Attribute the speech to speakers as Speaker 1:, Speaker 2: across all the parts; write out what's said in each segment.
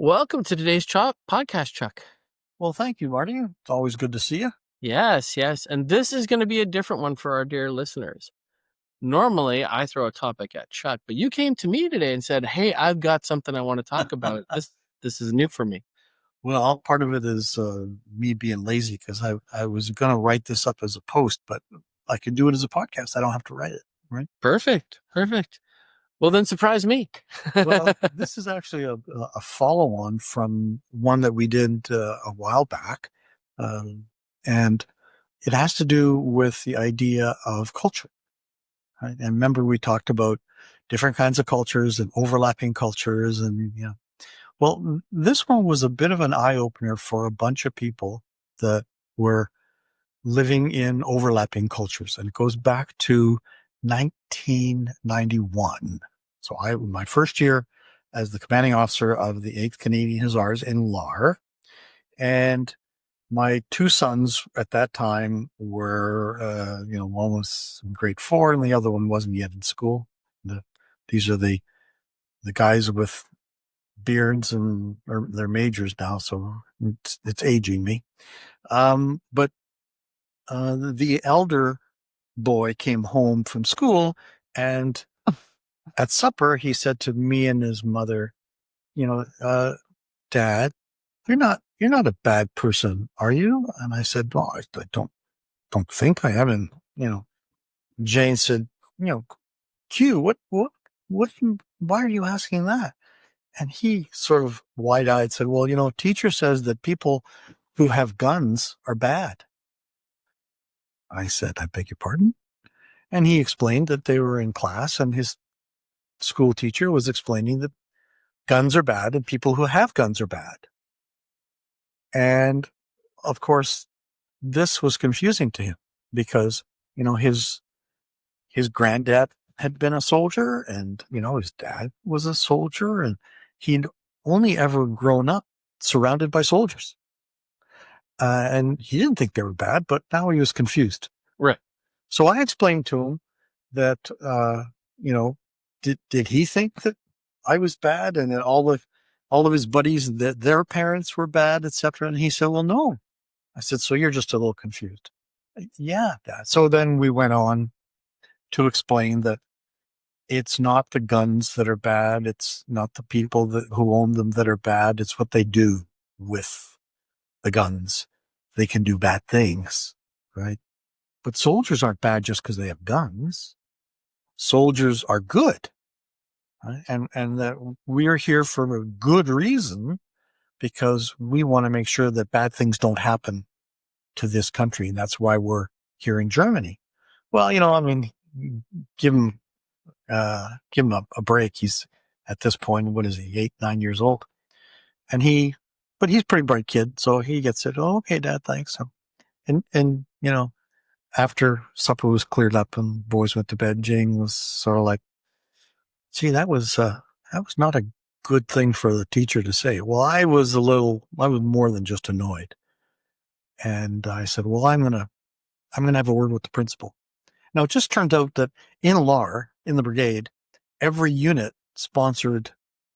Speaker 1: Welcome to today's podcast, Chuck.
Speaker 2: Well, thank you, Marty. It's always good to see you.
Speaker 1: Yes. And this is going to be a different one for our dear listeners. Normally, I throw a topic at Chuck, but you came to me today and said, "Hey, I've got something I want to talk about. This is new for me."
Speaker 2: Well, part of it is me being lazy because I was going to write this up as a post, but I can do it as a podcast. I don't have to write it, right?
Speaker 1: Perfect. Well, then surprise me.
Speaker 2: Well, this is actually a follow-on from one that we did a while back. And it has to do with the idea of culture. Right? And remember, we talked about different kinds of cultures and overlapping cultures. And, well, this one was a bit of an eye-opener for a bunch of people that were living in overlapping cultures. And it goes back to 1991. So my first year as the commanding officer of the 8th Canadian Hussars in Lahr. And my two sons at that time were, one was in grade 4 and the other one wasn't yet in school. These are the guys with beards and they're majors now, so it's aging me. But the elder boy came home from school, and at supper he said to me and his mother, "Dad, you're not a bad person, are you?" And I said, "Well, I don't think I am." And Jane said, "Q, why are you asking that?" And he sort of wide-eyed said, "Well, teacher says that people who have guns are bad." I said, "I beg your pardon?" And he explained that they were in class and his school teacher was explaining that guns are bad and people who have guns are bad. And of course, this was confusing to him because, his granddad had been a soldier and, his dad was a soldier and he'd only ever grown up surrounded by soldiers. And he didn't think they were bad, but now he was confused.
Speaker 1: Right.
Speaker 2: So I explained to him that, did he think that I was bad and that all of his buddies, that their parents were bad, etc. And he said, "Well, no." I said, "So you're just a little confused." "Yeah, Dad." So then we went on to explain that it's not the guns that are bad. It's not the people who own them that are bad. It's what they do with the guns. They can do bad things, right? But soldiers aren't bad just because they have guns. Soldiers are good, right? And that we are here for a good reason because we want to make sure that bad things don't happen to this country. And that's why we're here in Germany. Well, give him a break. He's at this point, what is he, 8, 9 years old? And but he's a pretty bright kid. So he gets it. "Oh, okay, Dad, thanks." So, and after supper was cleared up and boys went to bed, Jane was sort of like, "Gee, that was not a good thing for the teacher to say." Well, I was more than just annoyed. And I said, "Well, I'm going to have a word with the principal." Now, it just turned out that in Lahr, in the brigade, every unit sponsored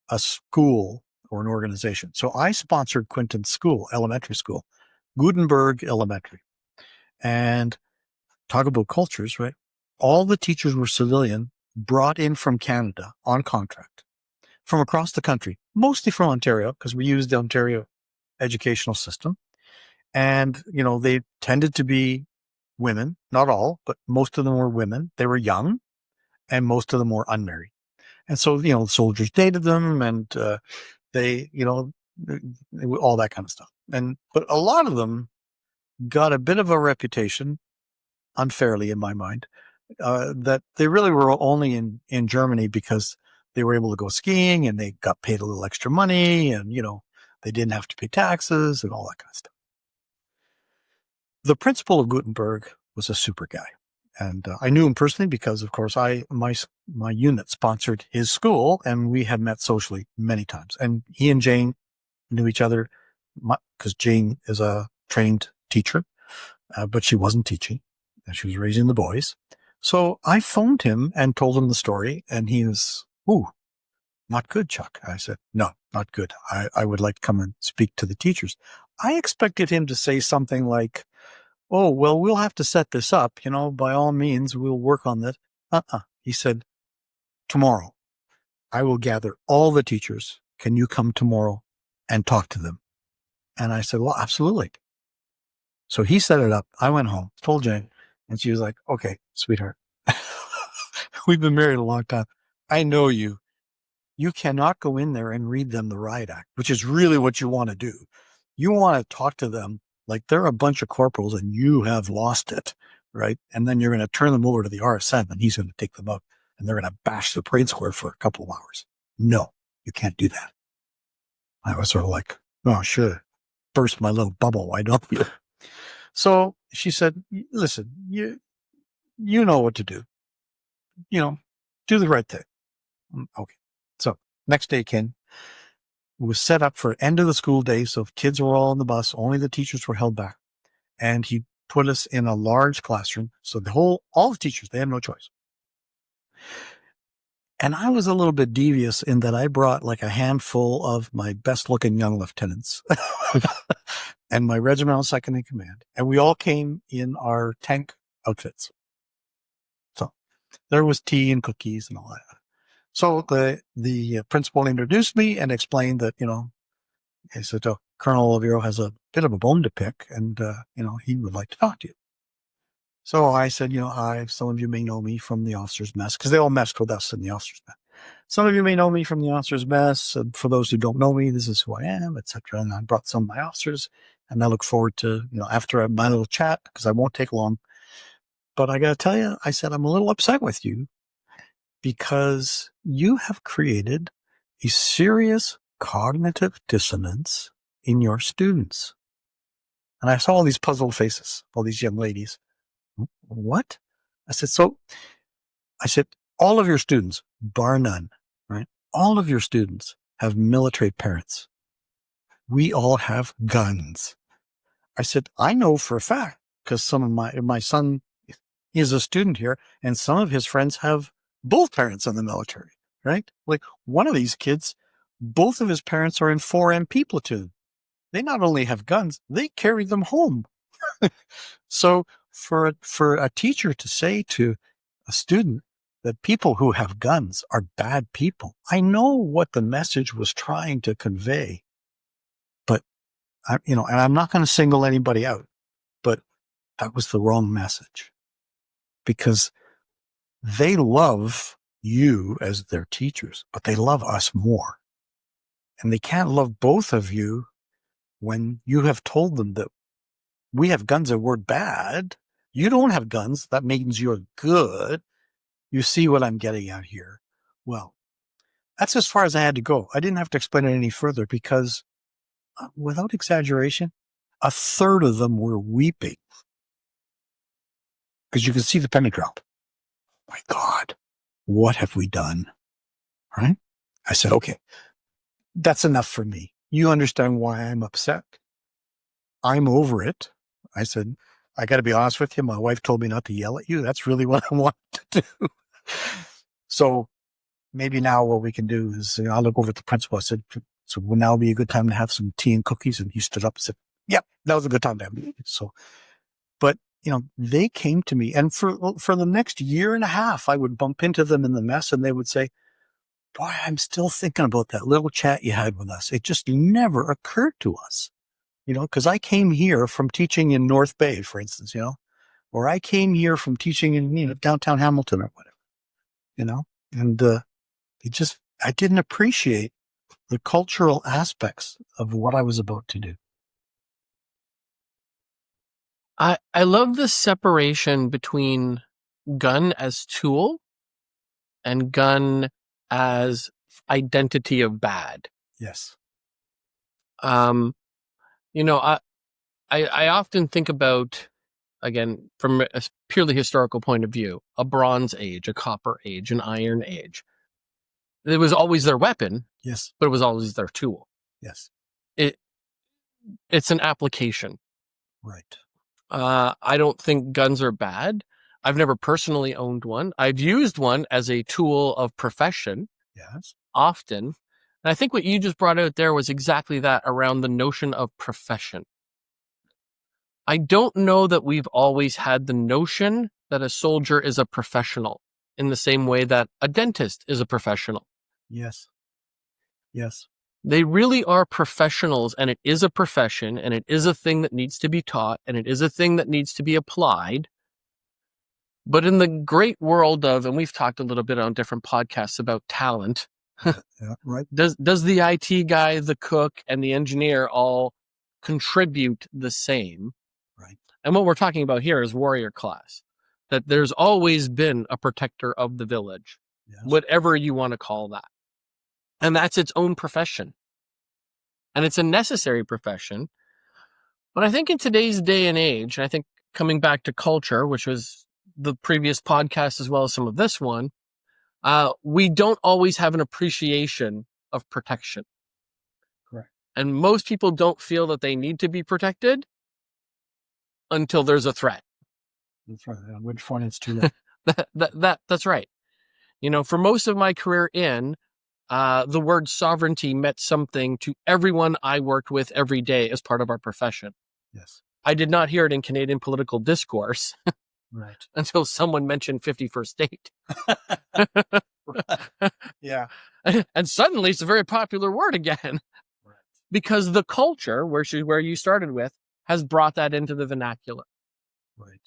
Speaker 2: a school or an organization. So I sponsored Quinton's school, elementary school, Gutenberg Elementary. And talk about cultures, right? All the teachers were civilian, brought in from Canada on contract from across the country, mostly from Ontario, because we used the Ontario educational system. And, they tended to be women, not all, but most of them were women. They were young and most of them were unmarried. And so, the soldiers dated them and they, all that kind of stuff. But a lot of them got a bit of a reputation, unfairly in my mind, that they really were only in Germany because they were able to go skiing and they got paid a little extra money and, they didn't have to pay taxes and all that kind of stuff. The principal of Gutenberg was a super guy. And I knew him personally because, of course, my unit sponsored his school and we had met socially many times. And he and Jane knew each other because Jane is a trained teacher, but she wasn't teaching. She was raising the boys. So I phoned him and told him the story, and he was, "Ooh, not good, Chuck." I said, "No, not good. I would like to come and speak to the teachers. I expected him to say something like, oh, well, we'll have to set this up. By all means, we'll work on this. He said, tomorrow, I will gather all the teachers. Can you come tomorrow and talk to them? And I said, well, absolutely. So he set it up. I went home, told Jane, and she was like, okay, sweetheart, we've been married a long time. I know you. You cannot go in there and read them the riot act, which is really what you want to do. You want to talk to them like they're a bunch of corporals and you have lost it, right? And then you're going to turn them over to the RSM and he's going to take them out and they're going to bash the parade square for a couple of hours. No, you can't do that. I was sort of like, oh, sure. Burst my little bubble. Why don't you? So she said, listen, you know what to do. Do the right thing. Okay. So next day came. It was set up for end of the school day. So if kids were all on the bus, only the teachers were held back. And he put us in a large classroom. So all the teachers, they had no choice. And I was a little bit devious in that I brought like a handful of my best looking young lieutenants and my regimental second in command. And we all came in our tank outfits. So there was tea and cookies and all that. So the principal introduced me and explained that, he said, oh, Colonel Olivero has a bit of a bone to pick and, he would like to talk to you. So I said, hi, some of you may know me from the officers' mess, because they all messed with us in the officers' mess. Some of you may know me from the officers' mess. For those who don't know me, this is who I am, etc. And I brought some of my officers, and I look forward to, after my little chat, because I won't take long. But I got to tell you, I said, I'm a little upset with you because you have created a serious cognitive dissonance in your students. And I saw all these puzzled faces, all these young ladies. What? I said, all of your students, bar none, right? All of your students have military parents. We all have guns. I said, I know for a fact, because some of my son is a student here, and some of his friends have both parents in the military, right? Like one of these kids, both of his parents are in 4MP platoon. They not only have guns, they carry them home. So for a teacher to say to a student that people who have guns are bad people, I know what the message was trying to convey, but and I'm not going to single anybody out, but that was the wrong message because they love you as their teachers, but they love us more. And they can't love both of you when you have told them that we have guns and we're bad. You don't have guns. That means you're good. You see what I'm getting at here? Well, that's as far as I had to go. I didn't have to explain it any further because, without exaggeration, a third of them were weeping because you could see the penny drop. My God, what have we done? Right? I said, okay, that's enough for me. You understand why I'm upset. I'm over it. I said, I got to be honest with you. My wife told me not to yell at you. That's really what I want to do. So maybe now what we can do is I'll look over at the principal. I said, so will now be a good time to have some tea and cookies? And he stood up and said, yep, that was a good time to have it. So, but they came to me and for the next year and a half, I would bump into them in the mess and they would say, boy, I'm still thinking about that little chat you had with us. It just never occurred to us. Because I came here from teaching in North Bay, for instance, or I came here from teaching in, downtown Hamilton or whatever, and I didn't appreciate the cultural aspects of what I was about to do.
Speaker 1: I love the separation between gun as tool and gun as identity of bad.
Speaker 2: Yes.
Speaker 1: I often think about, again, from a purely historical point of view, a Bronze Age, a Copper Age, an Iron Age. It was always their weapon.
Speaker 2: Yes.
Speaker 1: But it was always their tool.
Speaker 2: Yes.
Speaker 1: It's an application.
Speaker 2: Right.
Speaker 1: I don't think guns are bad. I've never personally owned one. I've used one as a tool of profession.
Speaker 2: Yes.
Speaker 1: Often. And I think what you just brought out there was exactly that around the notion of profession. I don't know that we've always had the notion that a soldier is a professional in the same way that a dentist is a professional.
Speaker 2: Yes. Yes.
Speaker 1: They really are professionals, and it is a profession, and it is a thing that needs to be taught, and it is a thing that needs to be applied. But in the great world of, and we've talked a little bit on different podcasts about talent,
Speaker 2: Yeah, right.
Speaker 1: does the IT guy, the cook, and the engineer all contribute the same?
Speaker 2: Right.
Speaker 1: And what we're talking about here is warrior class, that there's always been a protector of the village,
Speaker 2: Yes.
Speaker 1: whatever you want to call that. And that's its own profession. And it's a necessary profession. But I think in today's day and age, and I think coming back to culture, which was the previous podcast as well as some of this one, we don't always have an appreciation of protection.
Speaker 2: Correct.
Speaker 1: And most people don't feel that they need to be protected until there's a threat.
Speaker 2: That's right. At which point it's too late.
Speaker 1: That's right. You know, for most of my career the word sovereignty meant something to everyone I worked with every day as part of our profession.
Speaker 2: Yes.
Speaker 1: I did not hear it in Canadian political discourse
Speaker 2: Right.
Speaker 1: until someone mentioned 51st state.
Speaker 2: Right. Yeah.
Speaker 1: And suddenly it's a very popular word again.
Speaker 2: Right.
Speaker 1: Because the culture, where you started with, has brought that into the vernacular.
Speaker 2: Right.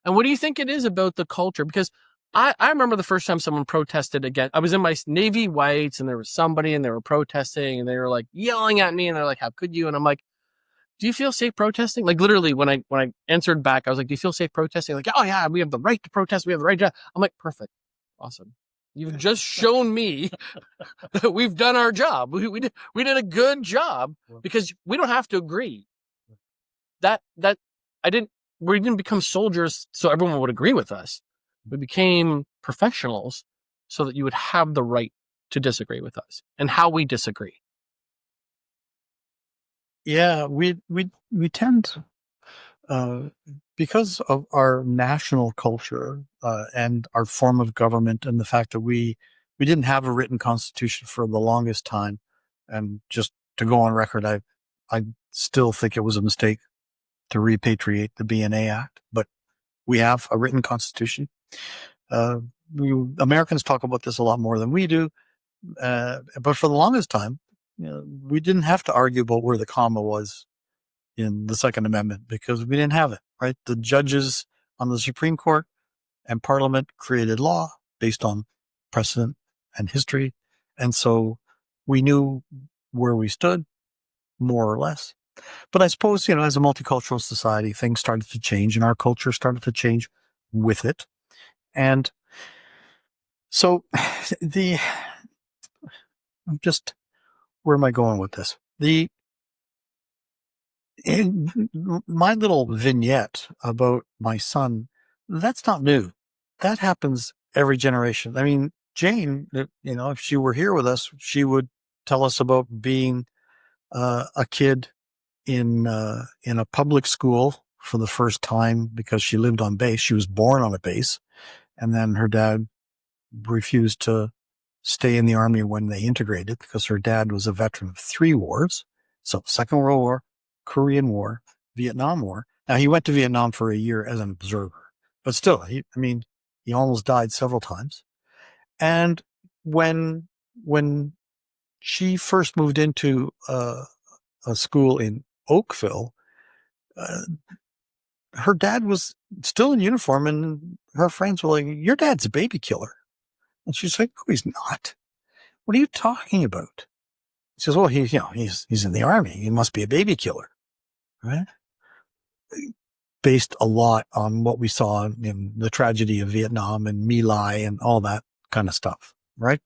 Speaker 1: And what do you think it is about the culture? Because I remember the first time someone protested again. I was in my Navy whites, and there was somebody, and they were protesting, and they were like yelling at me, and they're like, "How could you?" And I'm like, "Do you feel safe protesting?" Like literally, when I answered back, I was like, "Do you feel safe protesting?" Like, "Oh yeah, we have the right to protest. We have the right to." I'm like, "Perfect, awesome. You've just shown me that we've done our job. We did a good job because we don't have to agree. That we didn't become soldiers so everyone would agree with us. We became professionals so that you would have the right to disagree with us and how we disagree."
Speaker 2: Yeah, we tend because of our national culture and our form of government, and the fact that we didn't have a written constitution for the longest time. And just to go on record, I still think it was a mistake to repatriate the BNA Act, but we have a written constitution. Americans talk about this a lot more than we do, but for the longest time, we didn't have to argue about where the comma was in the Second Amendment because we didn't have it, right? The judges on the Supreme Court and Parliament created law based on precedent and history. And so we knew where we stood, more or less. But I suppose, as a multicultural society, things started to change and our culture started to change with it. And so where am I going with this? In my little vignette about my son, that's not new. That happens every generation. I mean, Jane, if she were here with us, she would tell us about being a kid in a public school for the first time because she lived on base. She was born on a base, and then her dad refused to stay in the army when they integrated because her dad was a veteran of 3 wars. So Second World War, Korean War, Vietnam War. Now he went to Vietnam for a year as an observer, but still, he almost died several times. And when she first moved into a school in Oakville, her dad was still in uniform, and her friends were like, "Your dad's a baby killer." And she's like, "No, he's not. What are you talking about?" He says, "Well, he's in the army. He must be a baby killer." Right? Based a lot on what we saw in the tragedy of Vietnam and My Lai and all that kind of stuff. Right?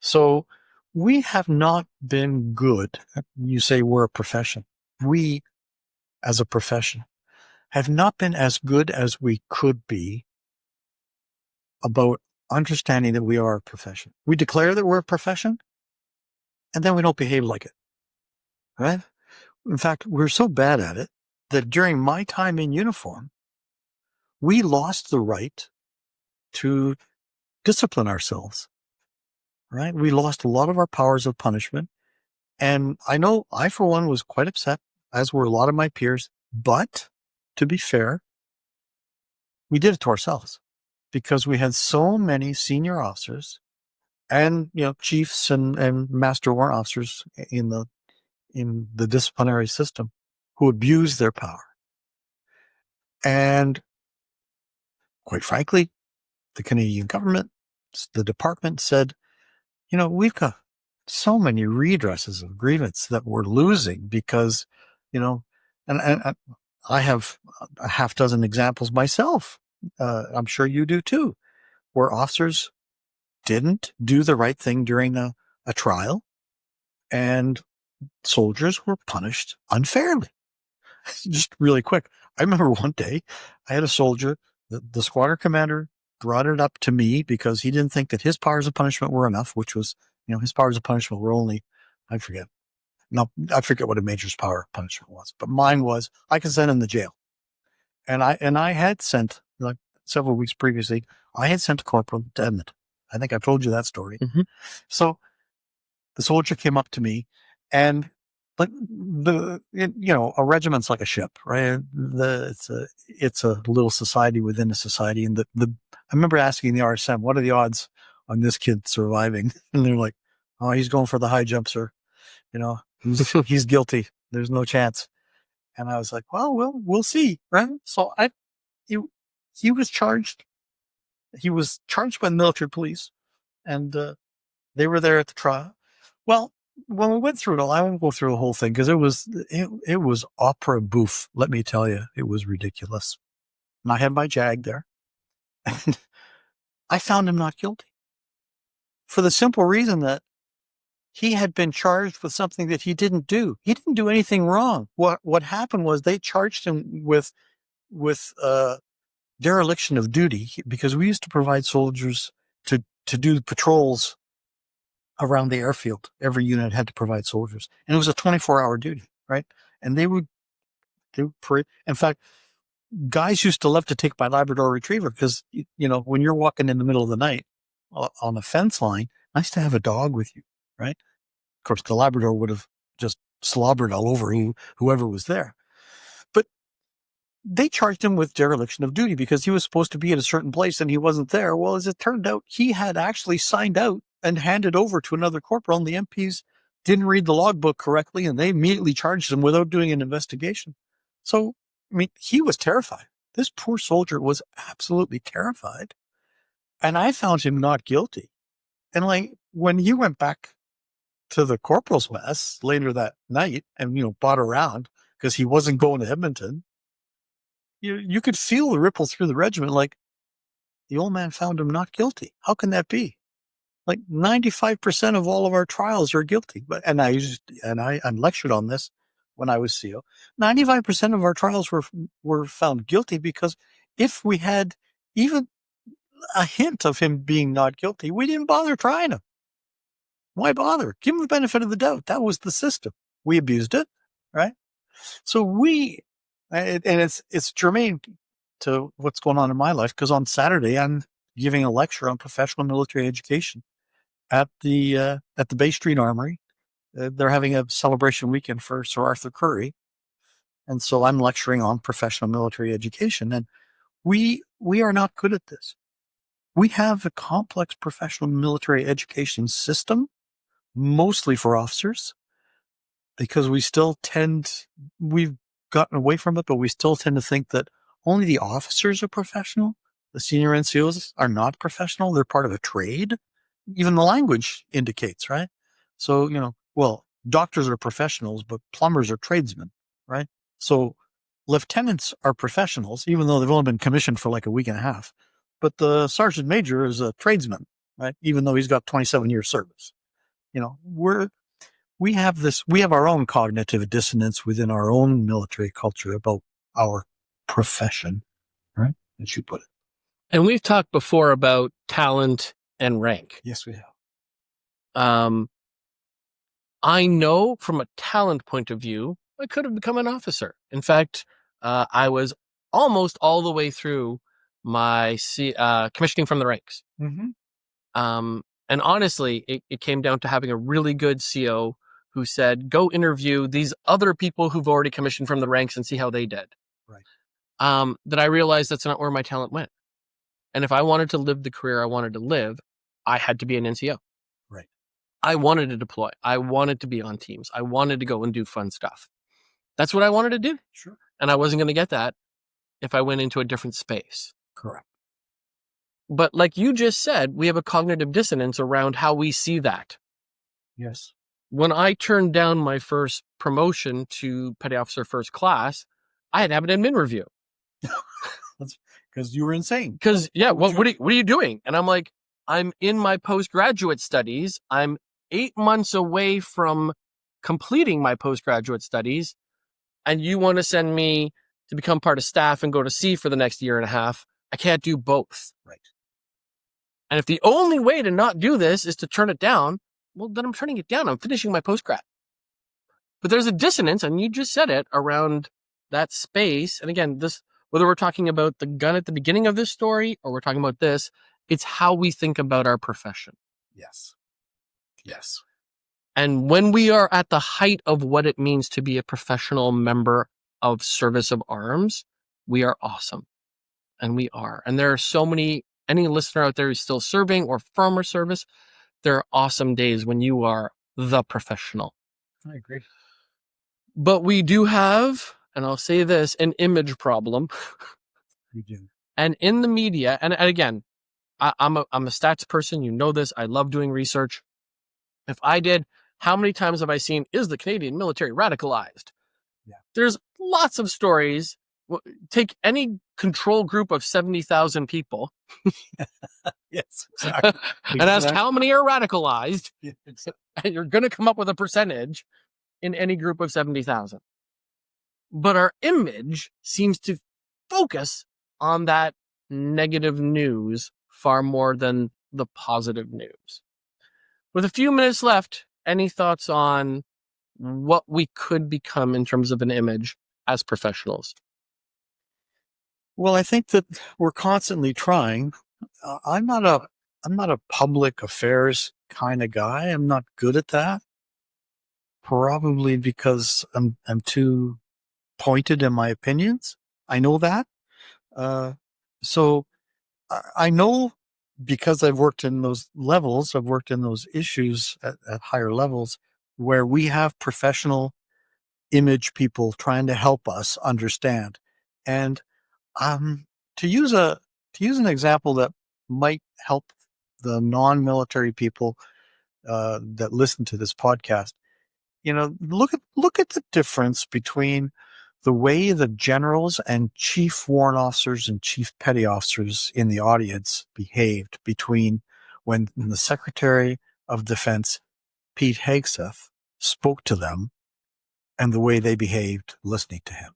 Speaker 2: So we have not been good. You say we're a profession. We, as a profession, have not been as good as we could be about understanding that we are a profession. We declare that we're a profession, and then we don't behave like it. Right? In fact, we're so bad at it that during my time in uniform, we lost the right to discipline ourselves. right? We lost a lot of our powers of punishment. And I know I, for one, was quite upset, as were a lot of my peers. But to be fair, we did it to ourselves because we had so many senior officers and, chiefs and master warrant officers in the disciplinary system who abused their power. And quite frankly, the Canadian government, the department said, we've got so many redresses of grievance that we're losing because, and I have a half dozen examples myself. I'm sure you do too, where officers didn't do the right thing during a trial and soldiers were punished unfairly. Just really quick. I remember one day I had a soldier, the squadron commander brought it up to me because he didn't think that his powers of punishment were enough, which was, his powers of punishment were only, I forget what a major's power of punishment was, but mine was I could send him to jail. And I had sent, like several weeks previously, I had sent a corporal to Edmonton. I think I've told you that story.
Speaker 1: Mm-hmm.
Speaker 2: So the soldier came up to me and like a regiment's like a ship, right? It's a little society within a society. And I remember asking the RSM, what are the odds on this kid surviving? And they're like, oh, he's going for the high jump, sir. He's guilty. There's no chance. And I was like, well, we'll see. Right. So he was charged. He was charged by the military police and, they were there at the trial. Well, when we went through it all, I won't go through the whole thing because it was opera bouffe. Let me tell you, it was ridiculous. And I had my JAG there and I found him not guilty for the simple reason that he had been charged with something that he didn't do. He didn't do anything wrong. What happened was they charged him with dereliction of duty because we used to provide soldiers to do patrols around the airfield. Every unit had to provide soldiers, and it was a 24-hour duty, right? And they would in fact, guys used to love to take my Labrador Retriever because, when you're walking in the middle of the night on a fence line, nice to have a dog with you, right? Of course, the Labrador would have just slobbered all over whoever was there. But they charged him with dereliction of duty because he was supposed to be at a certain place and he wasn't there. Well, as it turned out, he had actually signed out and handed over to another corporal, and the MPs didn't read the logbook correctly, and they immediately charged him without doing an investigation. So, he was terrified. This poor soldier was absolutely terrified. And I found him not guilty. And when he went back to the corporal's mess later that night and, bought around because he wasn't going to Edmonton, you could feel the ripple through the regiment. Like, the old man found him not guilty. How can that be? Like 95% of all of our trials are guilty. I'm lectured on this when I was CO. 95% of our trials were found guilty because if we had even a hint of him being not guilty, we didn't bother trying him. Why bother? Give him the benefit of the doubt. That was the system. We abused it, right? So and it's germane to what's going on in my life because on Saturday I'm giving a lecture on professional military education at the Bay Street Armory. They're having a celebration weekend for Sir Arthur Currie. And so I'm lecturing on professional military education. And we are not good at this. We have a complex professional military education system, mostly for officers, because we've gotten away from it, but we still tend to think that only the officers are professional. The senior NCOs are not professional. They're part of a trade. Even the language indicates, right? So, doctors are professionals, but plumbers are tradesmen, right? So lieutenants are professionals, even though they've only been commissioned for like a week and a half. But the sergeant major is a tradesman, right? Even though he's got 27 years service. We have our own cognitive dissonance within our own military culture about our profession, right? As you put it.
Speaker 1: And we've talked before about talent and rank.
Speaker 2: Yes, we have.
Speaker 1: I know from a talent point of view, I could have become an officer. In fact, I was almost all the way through my commissioning from the ranks.
Speaker 2: Mm-hmm.
Speaker 1: And honestly, it came down to having a really good CO who said, go interview these other people who've already commissioned from the ranks and see how they did.
Speaker 2: Right.
Speaker 1: That I realized that's not where my talent went. And if I wanted to live the career I wanted to live, I had to be an NCO.
Speaker 2: Right.
Speaker 1: I wanted to deploy. I wanted to be on teams. I wanted to go and do fun stuff. That's what I wanted to do.
Speaker 2: Sure.
Speaker 1: And I wasn't going to get that if I went into a different space.
Speaker 2: Correct.
Speaker 1: But like you just said, we have a cognitive dissonance around how we see that.
Speaker 2: Yes.
Speaker 1: When I turned down my first promotion to Petty Officer First Class, I had to have an admin review.
Speaker 2: Because you were insane.
Speaker 1: Because, what are you doing? And I'm like, I'm in my postgraduate studies. I'm 8 months away from completing my postgraduate studies. And you want to send me to become part of staff and go to sea for the next year and a half. I can't do both.
Speaker 2: Right.
Speaker 1: And if the only way to not do this is to turn it down, well, then I'm turning it down. I'm finishing my postgrad. But there's a dissonance, and you just said it, around that space. And again, this, whether we're talking about the gun at the beginning of this story or we're talking about this, it's how we think about our profession.
Speaker 2: Yes. Yes.
Speaker 1: And when we are at the height of what it means to be a professional member of service of arms, we are awesome. And we are. And there are so many, any listener out there who's still serving or former service, there are awesome days when you are the professional.
Speaker 2: I agree.
Speaker 1: But we do have, and I'll say this, an image problem.
Speaker 2: We do.
Speaker 1: And in the media, and again, I'm a stats person. You know this. I love doing research. If I did, how many times have I seen, is the Canadian military radicalized?
Speaker 2: Yeah.
Speaker 1: There's lots of stories. Take any control group of 70,000 people.
Speaker 2: Yes, exactly.
Speaker 1: And ask how many are radicalized.
Speaker 2: Yeah, exactly.
Speaker 1: And you're going to come up with a percentage in any group of 70,000. But our image seems to focus on that negative news far more than the positive news. With a few minutes left, any thoughts on what we could become in terms of an image as professionals?
Speaker 2: Well, I think that we're constantly trying. I'm not a public affairs kind of guy. I'm not good at that. Probably because I'm too pointed in my opinions. I know that. So I know, because I've worked in those levels, I've worked in those issues at higher levels where we have professional image people trying to help us understand. And to use an example that might help the non-military people that listen to this podcast, look at the difference between the way the generals and chief warrant officers and chief petty officers in the audience behaved between when the Secretary of Defense, Pete Hegseth, spoke to them and the way they behaved listening to him.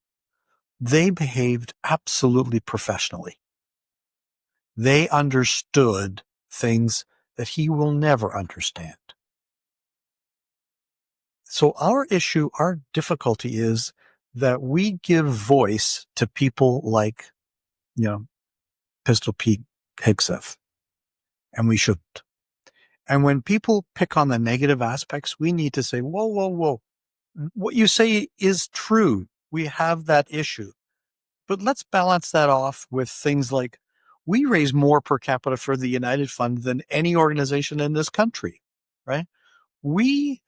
Speaker 2: They behaved absolutely professionally. They understood things that he will never understand. So our difficulty is that we give voice to people like, Pistol Pete Hegseth, and we shouldn't. And when people pick on the negative aspects, we need to say, whoa, whoa, whoa. What you say is true. We have that issue. But let's balance that off with things like, we raise more per capita for the United Fund than any organization in this country, right? We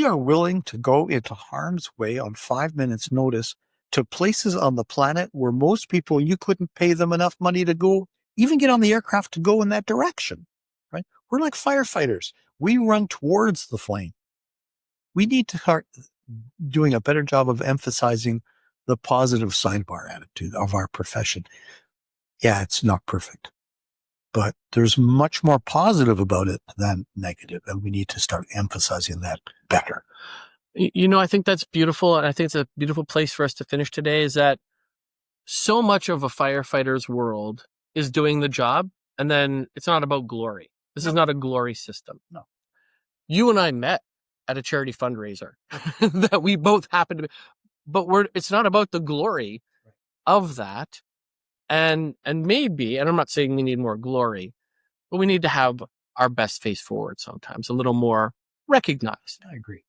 Speaker 2: are willing to go into harm's way on 5 minutes notice to places on the planet where most people, you couldn't pay them enough money to go, even get on the aircraft to go in that direction, right? We're like firefighters. We run towards the flame. We need to start doing a better job of emphasizing the positive sidebar attitude of our profession. Yeah, it's not perfect, but there's much more positive about it than negative, and we need to start emphasizing that better.
Speaker 1: I think that's beautiful, and I think it's a beautiful place for us to finish today, is that so much of a firefighter's world is doing the job, and then it's not about glory. This is not a glory system.
Speaker 2: No.
Speaker 1: You and I met at a charity fundraiser that we both happen to be, but it's not about the glory of that. And maybe, and I'm not saying we need more glory, but we need to have our best face forward sometimes, a little more recognized.
Speaker 2: I agree.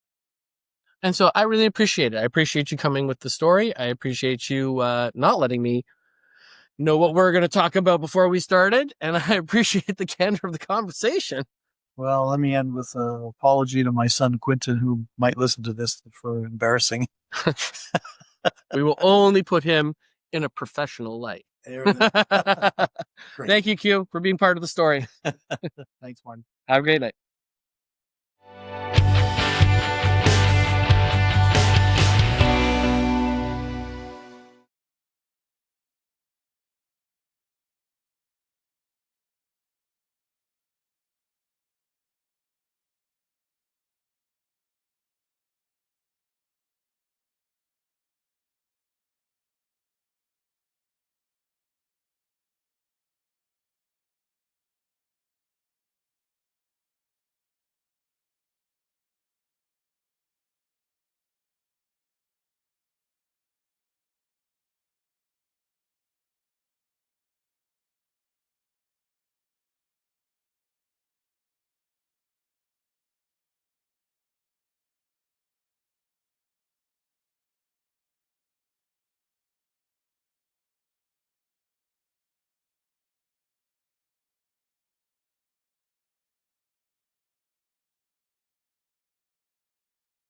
Speaker 1: And so I really appreciate it. I appreciate you coming with the story. I appreciate you not letting me know what we're going to talk about before we started. And I appreciate the candor of the conversation.
Speaker 2: Well, let me end with an apology to my son, Quentin, who might listen to this for embarrassing.
Speaker 1: We will only put him in a professional light. Thank you, Q, for being part of the story.
Speaker 2: Thanks, Martin.
Speaker 1: Have a great night.